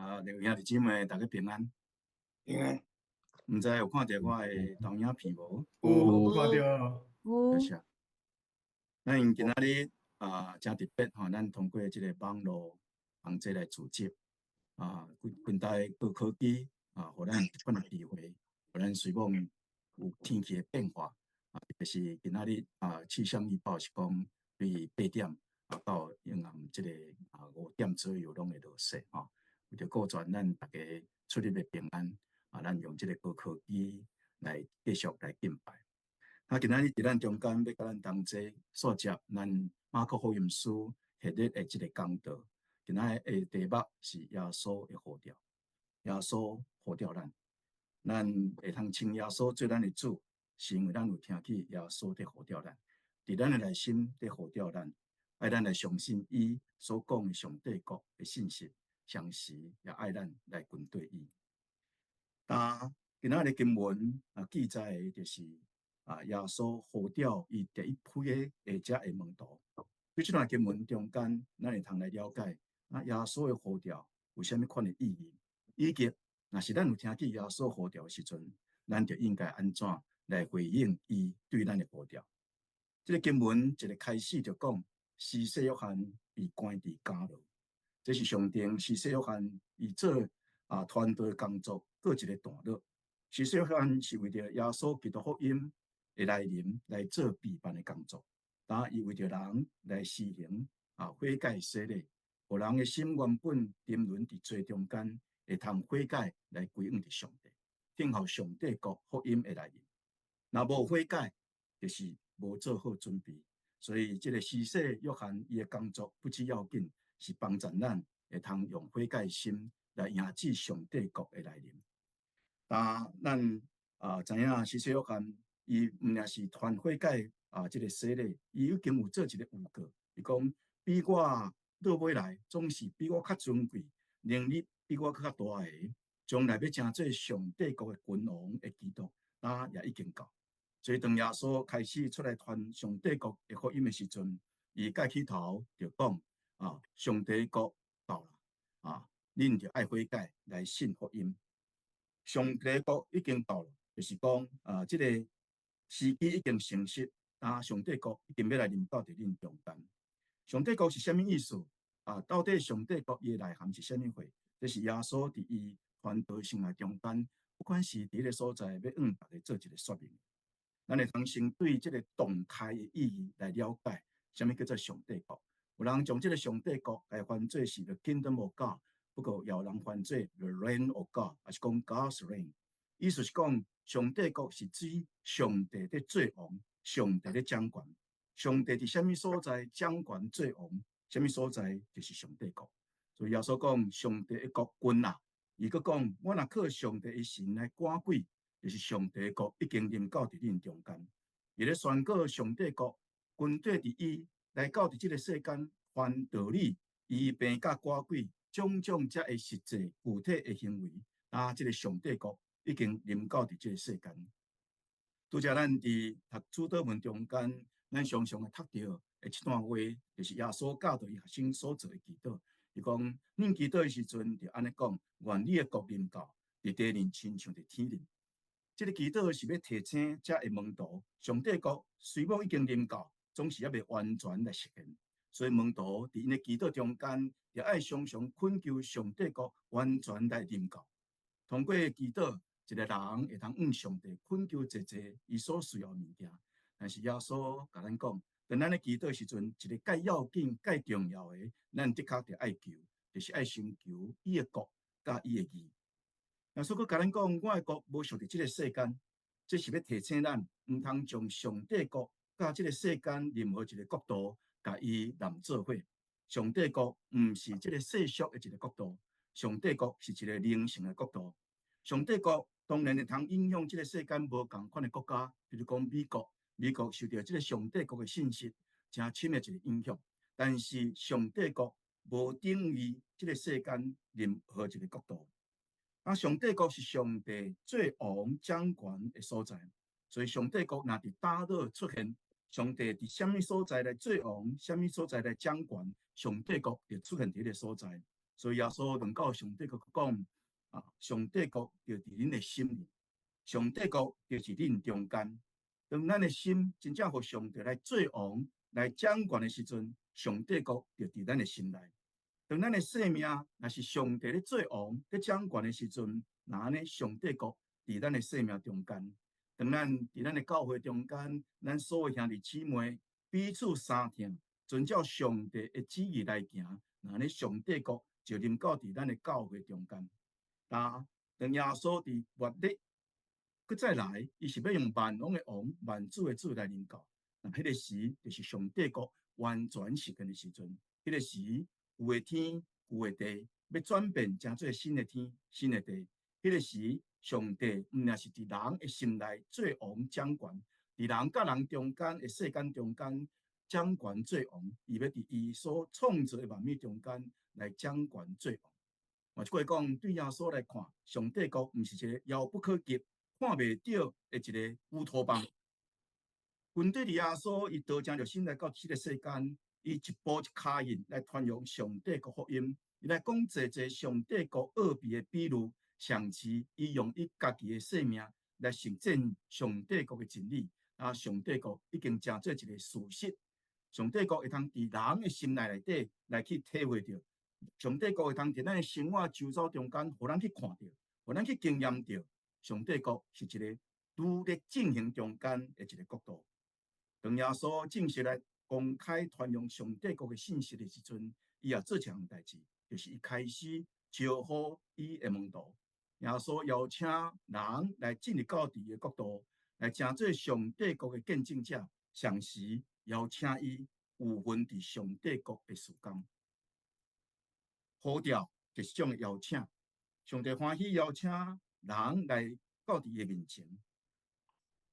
各位兄弟姊妹，大家平安。平安。唔知有看到我的投影片无？有看到。多谢。咱今仔日真特别吼，咱通过这个网络方式来组织近代高科技互咱一款的机会，互咱随望有天气的变化就是今仔日气象预报是讲对8点到永暗这个5点左右拢会落雪吼。为着顾全咱大家出入的平安咱用这个高科技来继续来敬拜。今仔日伫咱中间要甲咱同齐诉接咱马可福音书系列的这个讲道。今仔日的题目是耶稣的呼召，耶稣呼召咱，咱会通称耶稣做咱的主，是因为咱有听见耶稣在呼召咱，伫咱的内心在呼召咱，爱咱来相信伊所讲的上帝国的信息，同时也爱咱来跟对伊。今仔日经文记载的就是耶稣呼召伊第一批的下者的门徒。对这段经文中间，咱会通来了解耶稣的呼召有啥物款的意义，以及若是咱有听见耶稣呼召的时阵，咱就应该安怎来回应伊对咱的呼召。这个经文一个开始就讲，施洗约翰被关伫监牢，这是上定施洗约翰伊做传道工作过一个段落。施洗约翰是为着耶稣基督福音的来临来做备办的工作，伊为着人来施行悔改洗礼，互人的心原本沉沦伫罪中间，会通悔改来归向伫上帝，等候上帝国福音的来临。若无悔改，就是无做好准备。所以，这个施洗约翰伊的工作不只要紧，是帮助咱会通用悔改心来迎接上帝国的来临。咱知影施洗约翰伊毋仅是传悔改这个洗礼，伊已经有做一个预告，伊讲比我落尾来，总是比我较尊贵，能力比我较大个，将来要成做上帝国的君王的基督，也已经到。所以当耶稣开始出来传上帝国的福音的时阵，伊盖起头就讲上帝国到了恁就爱悔改来信福音。上帝国已经到了，就是讲这个时机已经成熟上帝国已经要来临到伫恁中间。上帝国是啥物意思到底上帝国伊的内涵是啥物货？这是耶稣伫伊传道生涯中间，不管是伫个所在，要大家做一个说明。咱会通先对这个动态的意义来了解，啥物叫做上帝国？有人将这个上帝国来翻做是 The Kingdom of God， 不过也有人翻做 The Reign of God， 还是讲 God's Reign。意思是讲上帝国是指上帝在做王，上帝在掌权。上帝伫啥物所在掌权做王，啥物所在就是上帝国。所以耶稣讲上帝的国君伊佫讲我若靠上帝的神来赶鬼，就是上帝国已经临到伫恁中间。伊咧宣告上帝国军队伫伊来到伫这个世间传道理，医病甲赶鬼，种种遮的实际具体的行为这个上帝国已经临到伫这个世间。拄则咱伫读主祷文中间，咱常常会读到的一段话，就是耶稣教导伊学生所做的祈祷。伊讲恁祈祷的时阵，就安尼讲：愿你的国临到，伫地面亲像伫天面。这个祈祷是要提醒遮的门徒，上帝国虽无已经临到，总是还未完全来实现。所以门徒伫因的祈祷中间，也爱常常恳求上帝国完全来临到。通过祈祷，一个人会通向上帝恳求一伊所需要的物件。但是耶稣甲咱讲，当咱咧祈祷时阵，一个介要紧、介重要的，咱的确着爱求，就是爱先求伊的国甲伊的义。耶稣佫甲咱讲，我的国无属伫这个世间，这是要提醒咱，毋通将上帝国甲这个世间任何一个国度，甲伊揽做伙。上帝国毋是这个世俗的一个国度，上帝国是一个灵性的国度。上帝国当然会通影响这个世间无同款的国家，比如讲美国受到这个上帝国的信息真深的一个影响。但是上帝国无等于这个世间任何一个国度。上帝国是上帝做王掌权的所在，所以上帝国若伫大陆出现，上帝伫什么所在来做王，什么所在来掌权，上帝国就出现伫个所在。所以耶稣论到上帝国讲上帝国就伫恁的心里，上帝国就是恁中间。当咱的心真正互上帝来做王、来掌权的时阵，上帝国就伫咱的心内。当咱的生命若是上帝咧做王、咧掌权的时阵，那安尼上帝国伫咱的生命中间。当咱伫咱的教会中间，咱所有兄弟姊妹彼此相听，遵照上帝的旨意来行，那安尼上帝国就临到伫咱的教会中间。当耶稣伫末日佮再来，伊是要用万王的王、万主的主来临到。那迄个时就是上帝国完全实现的时阵。迄个时有的天、有的地要转变成做新的天、新的地。迄个时，上帝毋仅是伫人的心内做王掌权，伫人甲人中间的世间中间掌权做王，伊要伫伊所创造的万物中间来掌权做王。换句话讲，对耶稣来看，上帝国毋是一个遥不可及、看袂到的一个乌托邦。军队的耶稣，伊道成肉身来到这个世间，伊一步一脚印来传扬上帝国福音，伊来讲侪侪上帝国奥秘的比喻。上次伊用伊家己的生命来实践上帝国的真理，上帝国已经成做一个事实。上帝国会通伫人的心内底来去体会到，上帝国会通伫咱的生活周遭中间，互咱去看到，互咱去经验到，上帝国是一个拄在进行中间的一个国度。当耶稣正式来公开传扬上帝国的信息的时阵，伊也做一项代志，就是伊开始招呼伊的门徒。耶稣邀请人来进入到伊的国度，来成做上帝国的见证者，同时邀请伊有份伫上帝国的事工。呼召就是这种邀请，上帝欢喜邀请人来到伊的面前，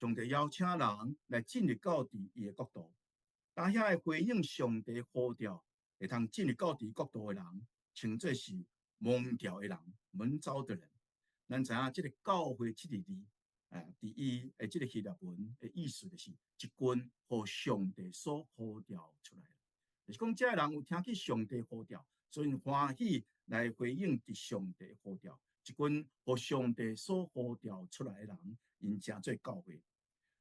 上帝邀请人来进入到伊的国度。当遐会回应上帝呼召，会通进入到伊国度的人，称作是蒙召的人、蒙召的人。咱知影这个教会这个字，伫伊的这个希腊文的意思就是一群互上帝所呼召出来。就是讲，这人有听去上帝呼召，所以欢喜来回应伫上帝呼召。一群互上帝所呼召出来的人，因成做教会。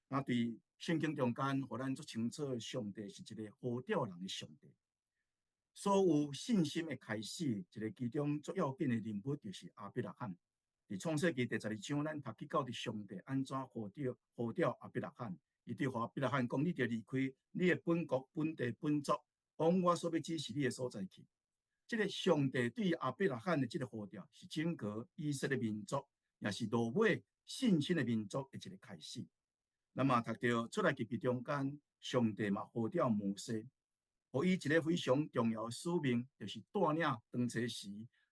那伫圣经中间，互咱做清楚，上帝是一个呼召人的上帝。所有信心的开始，一个其中最要紧的人物就是亚伯拉罕。伫创世纪第12章，咱读去到伫上帝安怎呼召亚伯拉罕，伊对亚伯拉罕讲：你着离开你的本国、本地、本族，往我所要指示你的所在去。这个上帝对亚伯拉罕的这个呼召，是整个以色列民族，也是落尾信心的民族的一个开始。那么读到出来记笔中间，上帝嘛呼召摩西，互伊一个非常重要的使命，就是带领当初时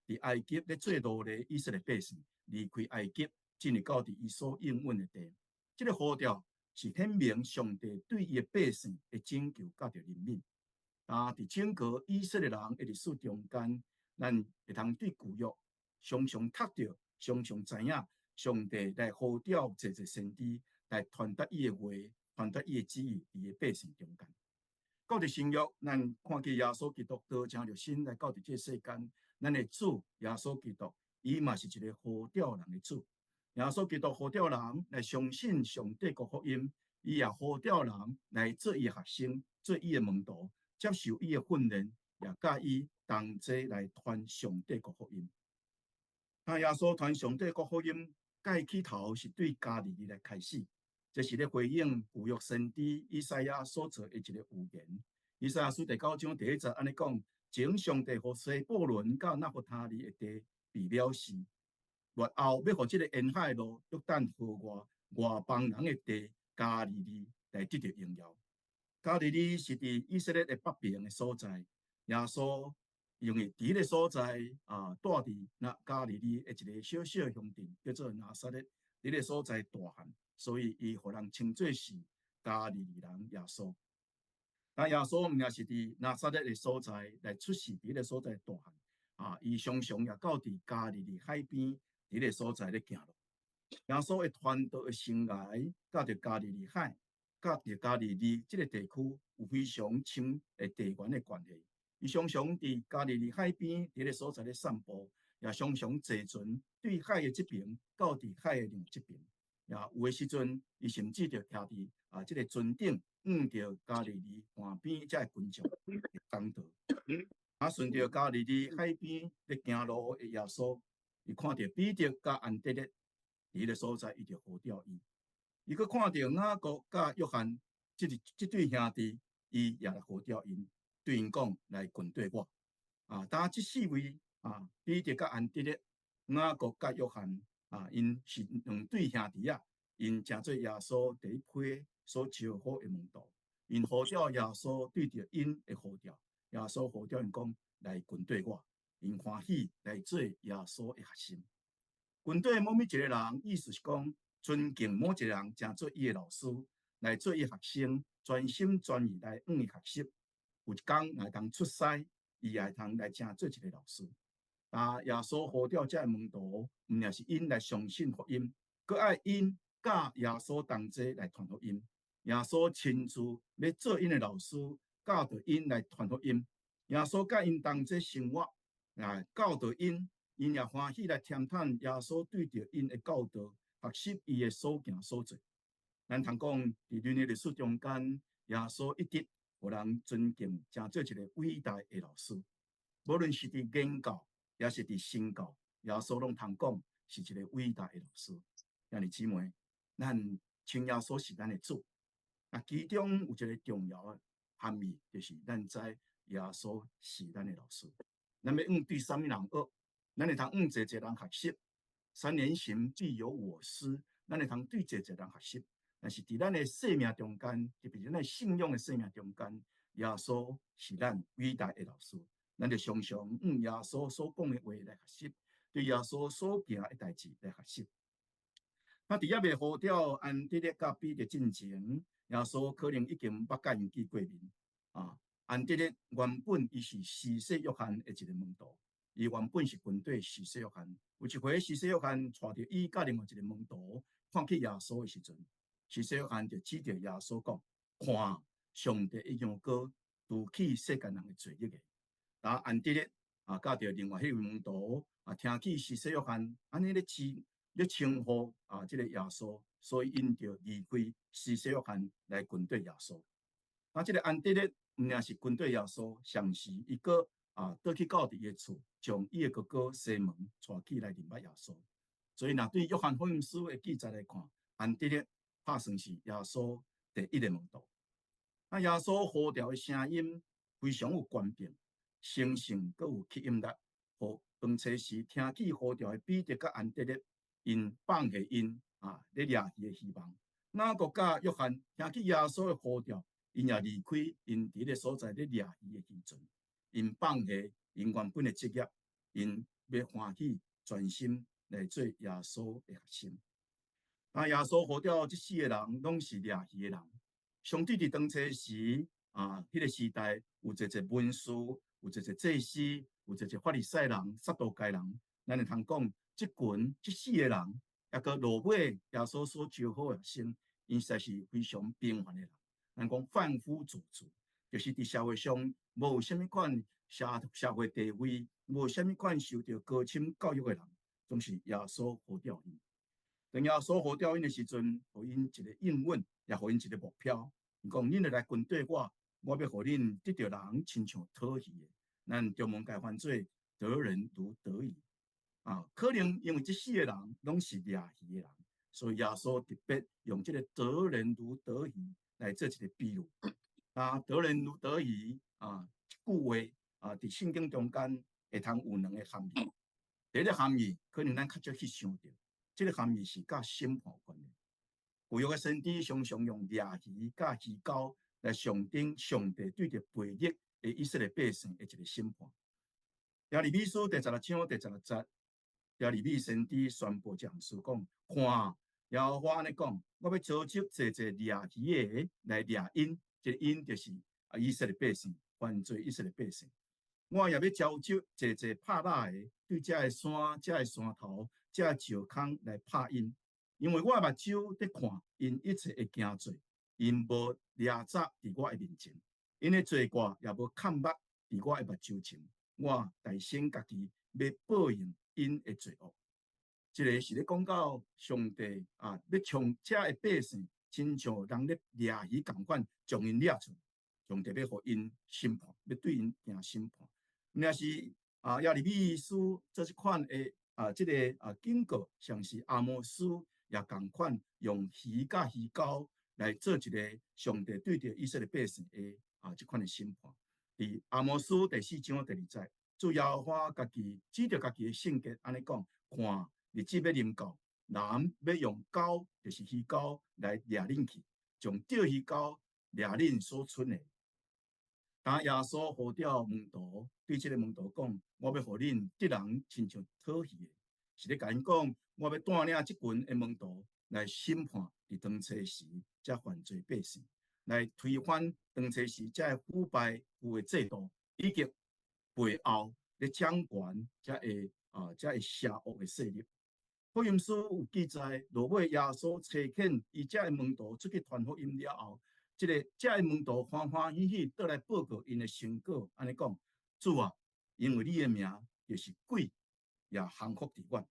伫埃及咧做奴隶以色列百姓离开埃及，进入到伊所应允的地。这个呼召是显明上帝对伊的百姓的拯救甲着怜悯。伫整个以色列人的历史中间，咱会通对旧约常常读到，常常知影上帝来呼召侪侪先知来传达伊的话，传达伊的旨意伫个百姓中间。到伫新约，咱看见耶稣基督道成肉身来到伫这世间，咱的主耶稣基督，伊嘛是一个呼召人的主。耶稣基督呼召人来相信上帝国福音，伊也呼召人来做伊的学生，做伊的门徒，接受伊的训练，也甲伊同齐来传上帝国福音。耶稣传上帝国福音，起头是对加利利来开始。这是咧回应旧约先知以赛亚所做的一个预言。以赛亚书第9章第1节安尼讲：前上帝互西布伦到纳弗他利的地被藐视，末后要互这个沿海路约旦河外邦人的地加利利来得到荣耀。加利利是伫以色列的北边的所在，耶稣因为伫个所在住伫加利利的一个小小乡镇叫做拿撒勒，伫个所在大汉。所以，伊互人称作是加利利人耶稣。耶稣毋也是伫拿撒勒的所在来出世，伫个所在大汉伊常常也到伫加利利海边，伫个所在咧行路。耶稣的传道的生涯，甲着加利利海，甲着加利利这个地区有非常深的地缘的关系。伊常常伫家己伫海边伫个所在咧散步，也常常坐船对海的这边到伫海的另一边。也有的时阵，伊甚至着徛伫即个船顶，望着家己伫岸边遮个群众的讲道。顺着家己伫海边咧行路的耶稣，伊看到彼得甲安德烈伫个所在，伊就呼召伊。伊佫看到雅各甲约翰即对兄弟，伊也来呼召因，对因讲来跟对我。当即四位彼得甲安德烈、雅各甲约翰因是两对兄弟因诚做耶稣第一批所招好的门徒。因呼召耶稣对着因的呼召，耶稣呼召因讲来跟对我，因欢喜来做耶稣的学生。跟对某一个人，意思是讲尊敬某一个人，诚做伊的老师，来做伊学生，专心专意来伊学习。有一天也通出师，伊也通来诚做一个老师。耶稣呼召这门徒，毋仅是因来相信福音，佮爱因甲耶稣同齐来传福音。耶稣亲自要做因的老师，教导因来传福音。耶稣甲因同齐生活，教导因，因也欢喜来听叹耶稣对着因的教导，学习伊的所行所做。咱通讲，伫人类历史中间，耶稣一直互人尊敬，诚做一个伟大的老师。无论是伫言教，也是伫身教，耶稣拢通讲是一个伟大的老师。兄弟姊妹，咱称耶稣是咱的主。其中有一个重要的含义，就是咱知耶稣是咱的老师。咱要对什么人学，咱会通侪人学习。三人行必有我师，咱会通对侪人学习。但是伫咱的生命中间，特别是咱信仰的生命中间，耶稣是咱伟大的老师。咱就常常耶稣所讲的话来学习，对耶稣所行的代志来学习。伫也未呼召安德烈甲彼得进前，耶稣可能已经捌甲因见过面。安德烈原本伊是施洗约翰的一个门徒，伊原本是跟对施洗约翰。有一回施洗约翰带着伊甲另外一个门徒看去耶稣的时阵，施洗约翰就指着耶稣讲：看，上帝的羊羔，除去世间人的罪孽的。安德烈甲着另外迄位门徒听起施洗约翰安尼咧称呼即个耶稣，所以因就离开施洗约翰来跟对耶稣。即个安德烈毋仅是跟对耶稣，上时伊佫倒去到伊的厝，将伊的哥哥西门带起来认捌耶稣。所以对约翰福音书的记载来看，安德烈拍算是耶稣第一个门徒。耶稣呼召的声音非常有权柄，声性佫有吸引力，互当初时听见呼召的彼得甲安德烈，因放下因咧掠鱼的希望。雅各甲约翰听见耶稣的呼召，因也离开因伫个所在咧掠鱼的时阵，因放下因原本的职业，因要欢喜专心来做耶稣的学生。耶稣呼召这四个人拢是掠鱼的人。上帝伫当初时迄个时代有一文士，有一祭司，有一法利赛人、撒都该人。咱会通讲，这四个人，也个落尾耶稣所招好的学生，因实在是非常平凡的人。咱讲贩夫走卒，就是伫社会上无有啥物款社会地位，无有啥物款受到高深教育的人，总是耶稣呼召因。当耶稣呼召因的时阵，互因一个应允，也互因一个目标。伊讲：恁来跟对我，我要互恁得到人亲像讨喜的。咱中文改翻做得人如得鱼。可能因为这四个人拢是掠鱼的人，所以耶稣特别用这个得人如得鱼来做一个比喻。得人如得鱼这句话伫圣经中间会通有两个含义。第一个含义可能咱较少去想到，这个含义是甲审判有关的。旧约的先知常常用掠鱼甲鱼钩来象征上帝对着悖逆的以色列百姓的一个审判。耶利米书第16章第16节，耶利米先知宣布这样事讲：看，耶和华安尼讲，我要召集侪掠鱼的来掠因，这个因就是以色列百姓，犯罪以色列百姓。我也要召集侪拍蜡的，对这个山、这个山头、这个石坑来拍因。因为我目睭在看，因一切会惊罪，因无掠杂伫我的面前，因的罪过也无看捌伫我的目睭前，我大声家己要报应因的罪恶。这个是咧讲到上帝啊，要从遮的百姓，亲像人咧掠鱼共款，将因掠出。上帝要互因审判，要对因行审判。若是亚利米书这一款的这个警告，像是阿摩斯也共款，用鱼甲鱼钩来做一个上帝对着以色列百姓的这款的审判。伫阿摩斯第4章第2节，主耶和华家己指着家己的性格，安尼讲：看，日子要临到，人要用钩，就是鱼钩来掠恁去，从钓鱼钩掠恁所存的。当耶稣呼召门徒，对这个门徒讲：我要互恁敌人亲像讨鱼的，是咧甲因讲，我要带领这群的门徒来审判伫当初时这犯罪百姓，来推翻当初时这腐败有的制度，以及背后咧掌权这个邪恶的势力。福音书有记载，落尾耶稣差遣伊这个门徒出去传福音了后，这个门徒欢欢喜喜倒来报告因的成果，安尼讲：主啊，因为你的名就是贵也幸福伫我。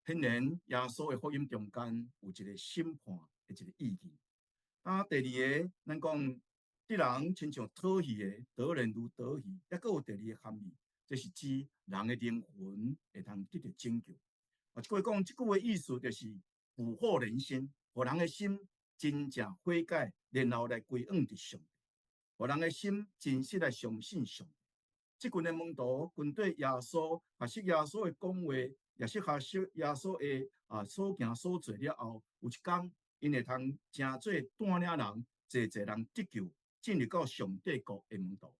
显然，耶稣的福音中间有一个审判的一个意义。第二个，咱讲敌人亲像讨鱼的，得人如得鱼，还佫有第二个含义，这是指人的灵魂会通得到拯救。一句讲，这句话意思就是捕获人心，互人的心真正悔改，然后来归往伫上帝，互人的心真实来相信上帝。这群的门徒跟对耶稣，学习耶稣的讲话，也是学习耶稣的所行所做了后，有一天，因会通真做带领人，侪人得救，进入到上帝国的门徒。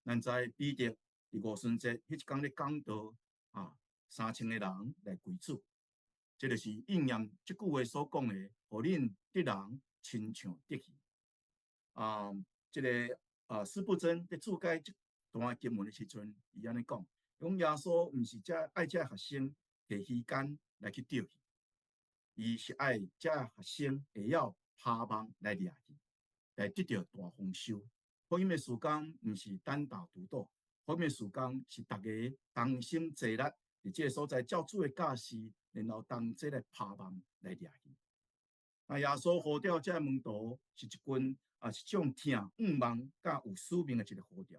咱在彼得伫五旬节迄一天咧讲道，3000个人来归主，这就是应验这句话所讲的，互恁得人亲像得鱼。这个司布真在注解这段经文的时阵，伊安尼讲，讲耶稣毋是爱这学生摕鱼竿来去钓鱼，伊是爱这学生会晓拍网来掠鱼，来得到大丰收。福音的时间毋是单打独斗，福音的时间是大家同心协力，伫这个所在照主的教示，然后同齐来拍网来掠鱼。耶稣呼召这门徒是一群是种听望甲有使命的一个呼召。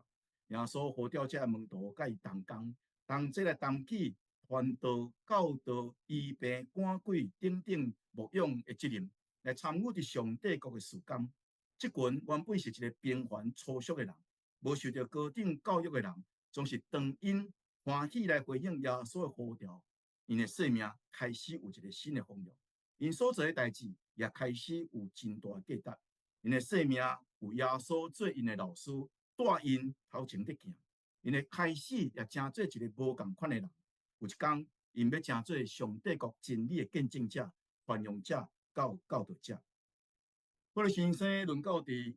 耶稣呼召这门徒甲伊同工，同齐来担起传道、教导、医病、赶鬼等等牧养的责任，来参与伫上帝国的事工。这群原本是一个平凡粗俗的人，无受到高等教育的人，总是当因欢喜来回应耶稣的呼召，因的生命开始有一个新的方向。因所做的代志也开始有真大价值，因的生命有耶稣做因的老师，带因头前的行。因的开始也成做一个无共款的人。有一天，因要成做上帝国真理的见证者、传扬者、教导者。我哋先生论到伫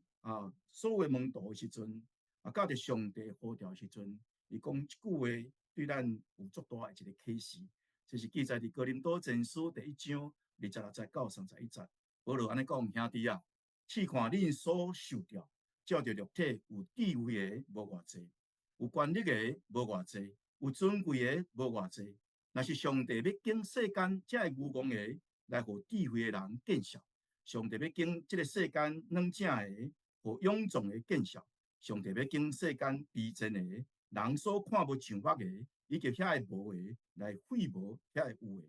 所有门徒的时阵，到伫上帝呼召的时阵，伊讲一句话对咱有足大的一个启示，就是记载伫哥林多前书第1章26节到31节。保罗安尼讲：兄弟啊，试看恁所受着，照着肉体有智慧的无偌济，有权力的无偌济，有尊贵的无偌济。若是上帝要经世间这个愚妄的来互智慧的人见笑，上帝要经这个世间软正的互勇壮的见笑，上帝要经世间卑贱的人所看无上目的，以及遐个无的来废无遐个有的，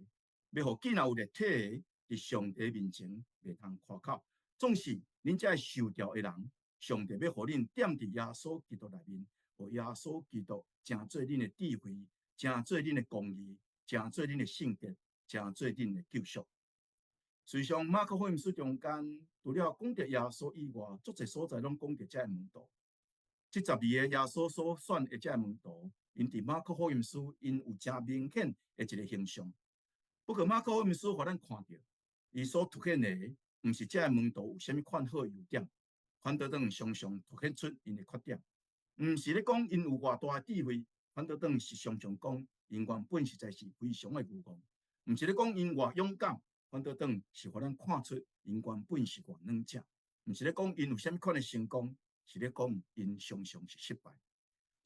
要互既然有立体的伫上帝面前袂通夸口。总是恁这受调的人，上帝要互恁踮伫耶稣基督内面，互耶稣基督成做恁的智慧，成做恁的公义，成做恁的圣洁，成做恁的救赎。随上马可福音书中间，除了讲到耶稣以外，足侪所在拢讲到这门徒。这12个耶稣所选的这门徒，因伫马可福音书因有真明显的一个形象。不过马可福音书互咱看到，伊所凸显的，毋是这门徒有啥物款好优点，反倒当常常凸显出因的缺点。毋是咧讲因有偌大智慧，反倒当是常常讲因原本实在是非常的愚妄。毋是咧讲因偌勇敢，反倒当是互咱看出因原本是偌软正。毋是咧讲因有啥物款的成功，是咧讲因常常是失败。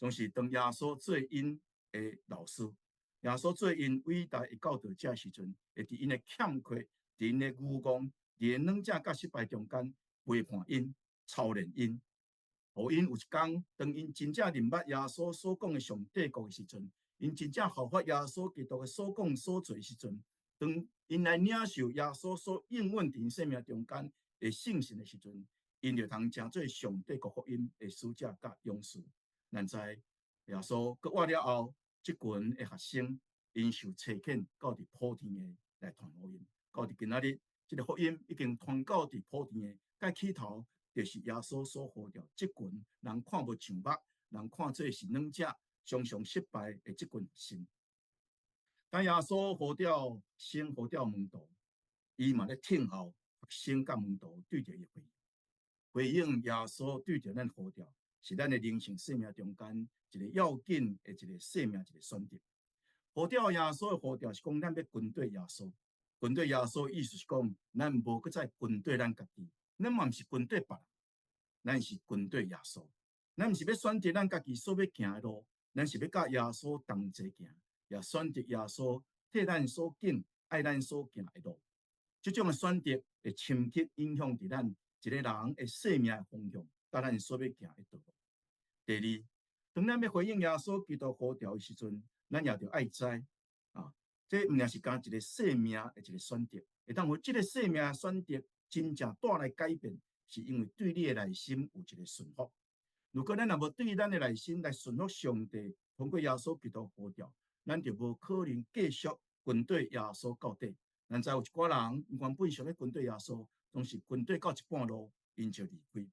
总是当耶稣做因的老师，耶稣做因伟大的教导者时阵，会伫因的欠缺、伫因的愚公、伫因软正甲失败中间陪伴因、操练因。互因有一天，当因真正明白耶稣所讲的上帝国的时阵，因真正效法耶稣基督的所讲所做的时阵，当因来领受耶稣所应允伫因生命中间的圣神的时阵，因就通成做上帝国福音的使者甲勇士。咱知耶稣搁活了后，这群的学生因受差遣到伫普天的来传福音，到伫今仔日，这个福音已经传到伫普天的，甲起头。就是耶稣所呼召这群人看不上目，人看做是软者，常常失败的这群心。当耶稣呼召先呼召门徒，伊嘛咧听候先甲门徒对着伊回应耶稣对着咱呼召，是咱的人生生命中间一个要紧的一个生命一个选择。呼召耶稣的呼召是讲咱要跟对耶稣，跟对耶稣意思是讲咱无搁再跟对咱家己。咱嘛毋是跟对别人，咱是跟对耶稣。咱毋是要选择咱家己所要行的路，咱是要甲耶稣同齐行，也选择耶稣替咱所行、爱咱所行的路。这种的选择会深刻影响伫咱一个人的生命的方向，甲咱所要行的道路。第二，当咱要回应耶稣基督呼召的时阵，咱也着爱知啊，这毋是讲一个生命的一个选择，会当互这个生命的选择。真正带来改变，是因为对你的内心有一个顺服。如果咱若无对咱的内心来顺服上帝，通过耶稣基督呼召，咱就无可能继续跟对耶稣到底。咱知有一寡人原本想要跟对耶稣，总是跟对到一半路，因就离开。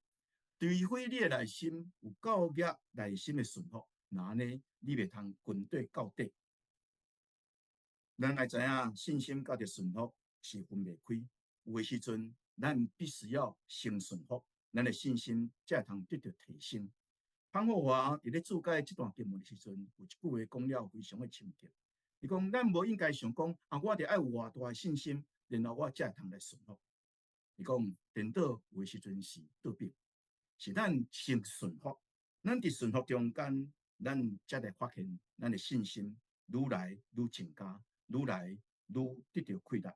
除非你的内心有够额内心的顺服，那呢，你袂通跟对到底。咱来知影信心甲着顺服是分袂开，有的时阵。咱必须要先顺服，咱的信心才会通得到提升。潘霍华伫咧注解这段经文的时阵，有一句话讲了非常的深刻。伊讲，咱无应该想讲，我得爱有偌大的信心，然后我才会通来顺服。伊讲，颠倒有的时阵是倒逼，是咱先顺服，咱伫顺服中间，咱才来发现咱的信心愈来愈增加，愈来愈得到扩大。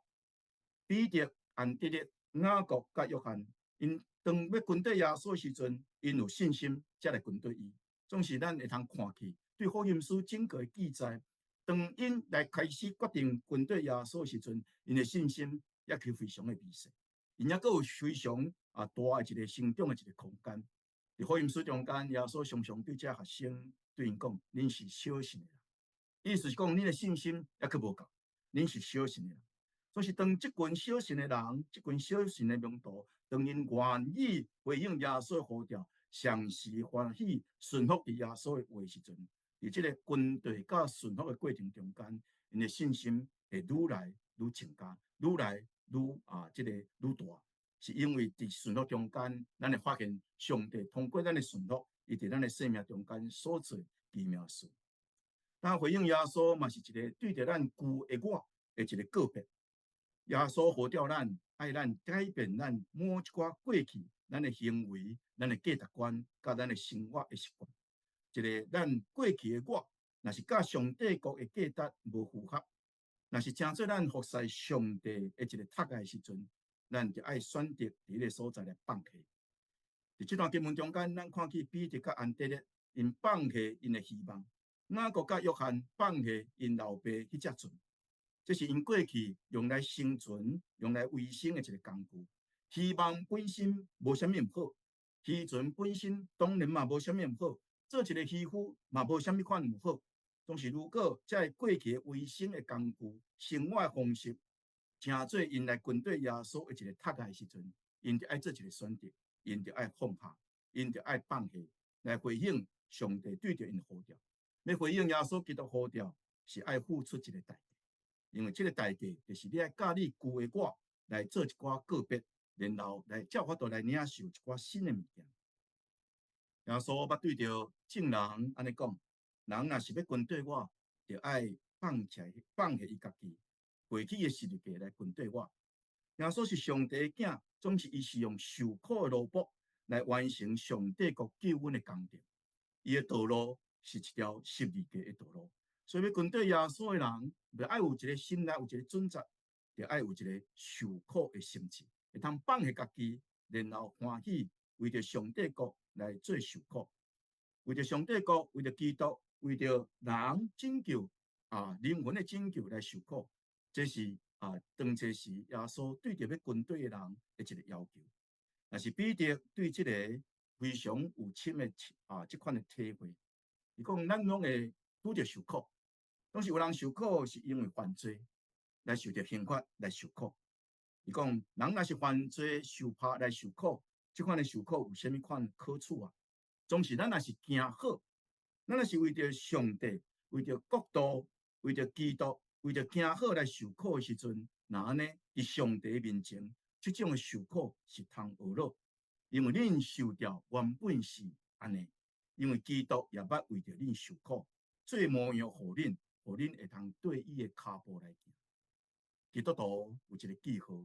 彼得、安德烈。雅各甲约翰，因当要跟对耶稣时阵，因有信心才来跟对伊。总是咱会通看去，对福音书整个记载，当因来开始决定跟对耶稣时阵，因的信心也去非常的微细，因也有非常大的一个成长的一个空间。伫福音书中间，耶稣常常对这学生对因讲：“恁是小信的人。”意思是讲，恁的信心也去无够，恁是小信的人。就是当这群小信的人，这群小信的门徒，当因愿意回应耶稣的呼召，详时欢喜顺服伫耶稣的话时阵，伫这个跟对甲顺服的过程中间，因的信心会愈来愈增加，愈来愈这个愈大，是因为伫顺服中间，咱会发现上帝通过咱的顺服，伊伫咱的生命中间所做奇妙事。咱回应耶稣嘛是一个对着咱旧的我的一个告别。耶稣呼召咱，爱咱改变咱某一寡过去，咱的行为、咱的价值观，甲咱的生活的习惯。一个咱过去的我，若是甲上帝国的价值无符合，若是正做咱服侍上帝的一个塔的时阵，咱就爱选择伫个所在来放弃。伫这段经文中间，咱看见彼得甲安德烈因放弃因的希望，雅各甲约翰放弃因老爸迄只船。这是因过去用来生存、用来维生的一个工具。希望本身无啥物唔好，渔船本身当然嘛无啥物唔好，做一个渔夫嘛无啥物款唔好。总是如果在过去的维生的工具、生活的方式，正做因来跟对耶稣的一个塔的时阵，因就爱做一个选择，因就爱放下，因就爱放弃，来回应上帝对着因的呼召。要回应耶稣基督呼召，是爱付出一个代价。因为这个代价，就是你爱教你旧的我来做一寡告别，然后来照法度来领受一寡新的物件。耶稣捌对着众人安尼讲：人若是要跟对我，就爱放下伊家己，过去的事业来跟对我。耶稣是上帝的囝，总是伊是用受苦的奴仆来完成上帝国救恩的工程。伊的道路是一条十字架的道路。所以要跟对耶稣的人，要爱有一个心内有一个准则，就爱有一个受苦的心志，会通放下家己，然后欢喜为着上帝国来做受苦，为着上帝国，为着基督，为着人拯救灵魂的拯救来受苦。这是当初时耶稣对着要军队的人的一个要求。但是彼得对这个非常有深的这款的体会。伊讲咱拢会拄着受苦，拢是有人受苦是因为犯罪来受着刑罚来受苦。伊讲人若是犯罪受怕来受苦，这款的受苦有啥物款好处啊？总是咱若是行好，咱若是为着上帝、为着国度、为着基督、为着行好来受苦的时阵，那安尼伫上帝面前，这种的受苦是通学乐，因为恁受掉原本是安尼。因为基督也捌为着恁受苦，做模样互恁会通对伊的脚步来行。基督徒有一个记号，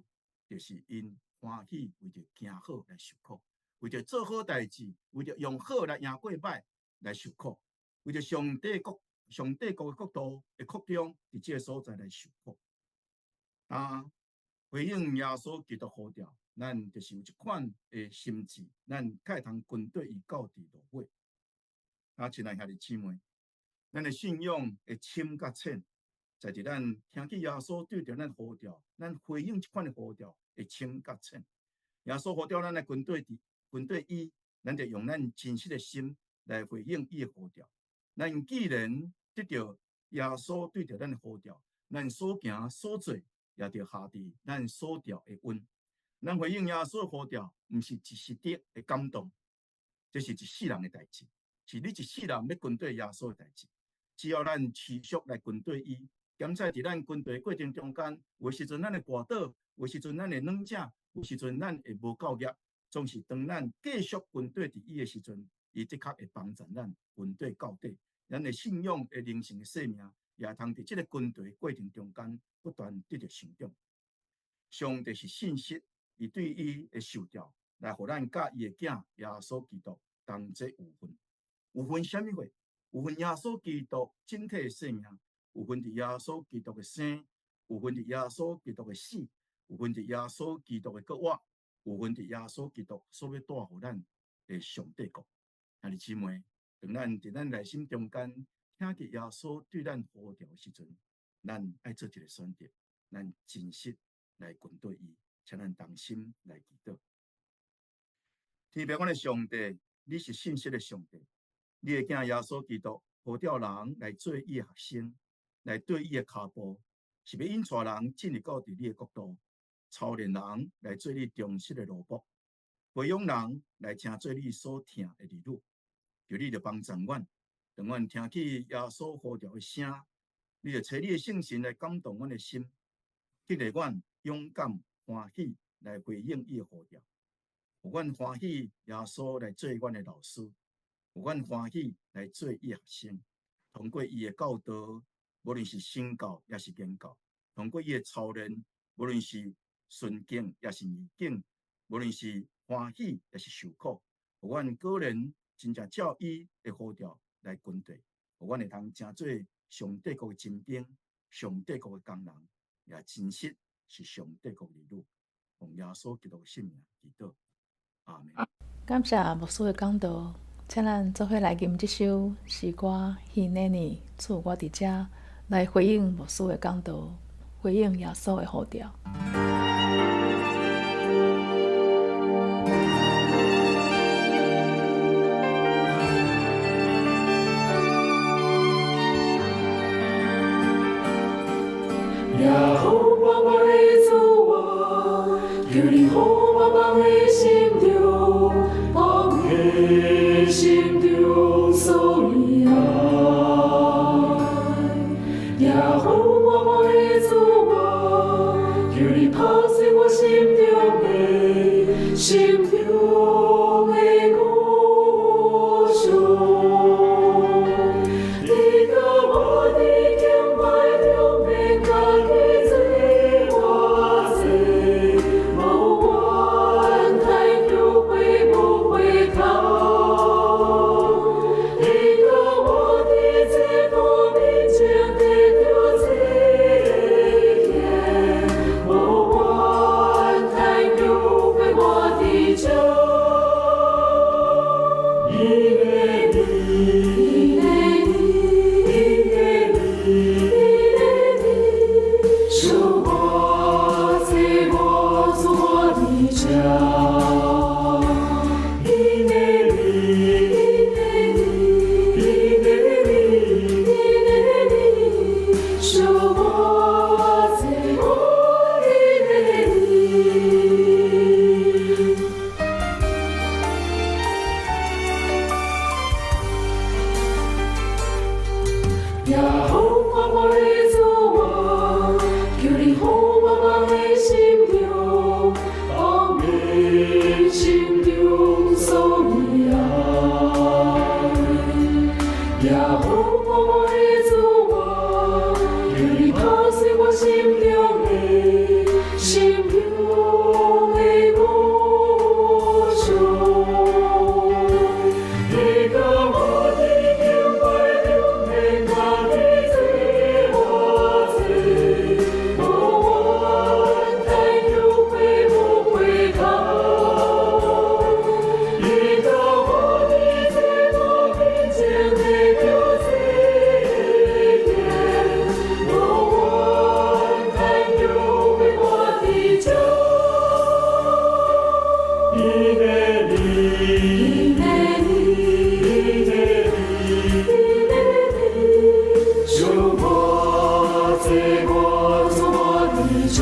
就是因欢喜为着行好来受苦，为着做好代志，为着用好来赢过歹来受苦，为着上帝国的国度的扩张，伫这个所在来受苦。回应耶稣基督呼召，咱就是有一款的心志，咱才会通跟对伊到底落尾。亲爱兄弟姊妹，咱的信仰会深甲浅，在伫咱听见耶稣对着咱呼召，咱回应这款的呼召会深甲浅。耶稣呼召咱来跟对伊，咱就用咱真实的心来回应伊的呼召。咱既然得到耶稣对着咱的呼召，咱所行所做也着下伫咱所调的温。咱回应耶稣的呼召，毋是一时的感动，这是一世人的代志。是你一世人要跟对耶稣的代志，只要咱持续来跟对伊，检在伫咱跟对过程中间，有时阵咱会跌倒，有时阵咱会软正，有时阵咱会无够业，总是当咱继续跟对伫伊的时阵，伊的确会帮助咱跟对到底。咱的信仰的灵性的生命，也通伫这个跟对过程中间不断得到成长。上帝是信实，伊对伊的受召，来互咱甲伊的囝耶稣基督同齐有份。有份什么货？有份耶稣基督整体的生命，有份伫耶稣基督的生，有份伫耶稣基督的死，有份伫耶稣基督的国活，有份伫耶稣基督所要带互咱的上帝国。兄弟姊妹，当咱伫咱内心中间听见耶稣对咱呼召的时阵，咱爱做一个选择，咱真实来跟对伊，请咱同心来祈祷。天父，我的上帝，你是信实的上帝。你的囝耶稣基督呼召人来做伊的学生，来对伊的脚步，是要引带人进入到伫你的国度，操练人来做你忠实的奴仆，培养人来听做你所听的儿女。求你就帮助阮，让阮听起耶稣呼召的声，你就找你的圣神来感动阮的心，激励阮勇敢欢喜来回应伊的呼召，有阮欢喜耶稣来做阮的老师。有阮欢喜来做伊的学生，通过伊的教导，无论是身教也是言教；通过伊的操练，无论是顺境也是逆境，无论是欢喜也是受苦，有阮个人真正照伊的呼召来跟对，有阮会通成做上帝国的精兵，上帝国的工人，也真实是上帝国的儿女。奉耶稣基督的圣名祈祷，阿门。感谢牧师的讲道。请咱做伙来吟这首诗歌，希那尼赐我伫遮，来回应牧师的讲道，回应耶稣的呼召。耶和华我的主啊，求你护我的心中，放下心中所有爱。耶和华我的主啊，求你抛弃我心中的恶伤。你教我的敬拜中免家己做我做，无怨太好我的主啊，求你好我的心中，放你心中所有也好我的主啊，求你打碎我心中的心中的魔障。我的家，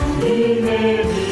你美丽。